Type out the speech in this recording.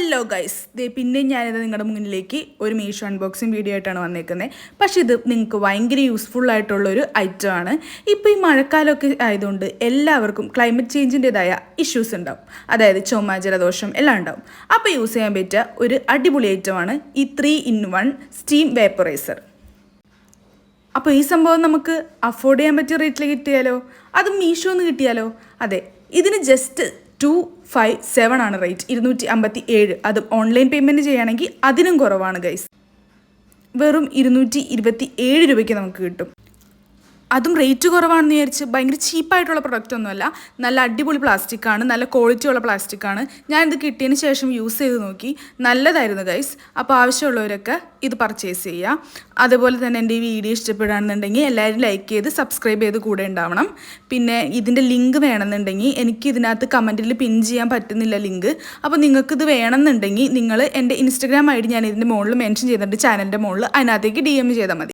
Hello guys, പിന്നെ ഞാനിത് നിങ്ങളുടെ മുന്നിലേക്ക് ഒരു മീഷോ അൺബോക്സിങ് വീഡിയോ ആയിട്ടാണ് വന്നേക്കുന്നത്. പക്ഷേ ഇത് നിങ്ങൾക്ക് ഭയങ്കര യൂസ്ഫുൾ ആയിട്ടുള്ളൊരു ഐറ്റമാണ്. ഇപ്പോൾ ഈ മഴക്കാലമൊക്കെ ആയതുകൊണ്ട് എല്ലാവർക്കും ക്ലൈമറ്റ് ചേഞ്ചിൻ്റെതായ ഇഷ്യൂസ് ഉണ്ടാവും. അതായത് ചുമ, ജലദോഷം എല്ലാം ഉണ്ടാവും. അപ്പോൾ യൂസ് ചെയ്യാൻ പറ്റിയ ഒരു അടിപൊളി ഐറ്റമാണ് ഈ 3-in-1 സ്റ്റീം വേപ്പറൈസർ. അപ്പോൾ ഈ സംഭവം നമുക്ക് അഫോർഡ് ചെയ്യാൻ പറ്റിയ റേറ്റിൽ കിട്ടിയാലോ, അത് മീഷോന്ന് കിട്ടിയാലോ? അതെ, ഇതിന് ജസ്റ്റ് 257 ആണ് റേറ്റ്, 257. അതും ഓൺലൈൻ പേയ്മെൻറ്റ് ചെയ്യുകയാണെങ്കിൽ അതിനും കുറവാണ് ഗൈസ്. വെറും 227 രൂപയ്ക്ക് നമുക്ക് കിട്ടും. അതും റേറ്റ് കുറവാണെന്ന് വിചാരിച്ച് ഭയങ്കര ചീപ്പായിട്ടുള്ള പ്രൊഡക്റ്റ് ഒന്നുമല്ല. നല്ല അടിപൊളി പ്ലാസ്റ്റിക്കാണ്, നല്ല ക്വാളിറ്റിയുള്ള പ്ലാസ്റ്റിക്കാണ്. ഞാനിത് കിട്ടിയതിന് ശേഷം യൂസ് ചെയ്ത് നോക്കി, നല്ലതായിരുന്നു ഗൈസ്. അപ്പോൾ ആവശ്യമുള്ളവരൊക്കെ ഇത് പർച്ചേസ് ചെയ്യുക. അതുപോലെ തന്നെ എൻ്റെ ഈ വീഡിയോ ഇഷ്ടപ്പെടുകയാണെന്നുണ്ടെങ്കിൽ എല്ലാവരും ലൈക്ക് ചെയ്ത് സബ്സ്ക്രൈബ് ചെയ്ത് കൂടെ ഉണ്ടാവണം. പിന്നെ ഇതിൻ്റെ ലിങ്ക് വേണമെന്നുണ്ടെങ്കിൽ എനിക്ക് ഇതിനകത്ത് കമൻറ്റിൽ പിൻ ചെയ്യാൻ പറ്റുന്നില്ല ലിങ്ക്. അപ്പോൾ നിങ്ങൾക്കിത് വേണമെന്നുണ്ടെങ്കിൽ നിങ്ങൾ എൻ്റെ ഇൻസ്റ്റഗ്രാം ഐ ഡി ഞാൻ ഇതിൻ്റെ മുകളിൽ മെൻഷൻ ചെയ്തിട്ടുണ്ട്, ചാനലിൻ്റെ മുകളിൽ. അതിനകത്തേക്ക് DM ചെയ്താൽ മതി.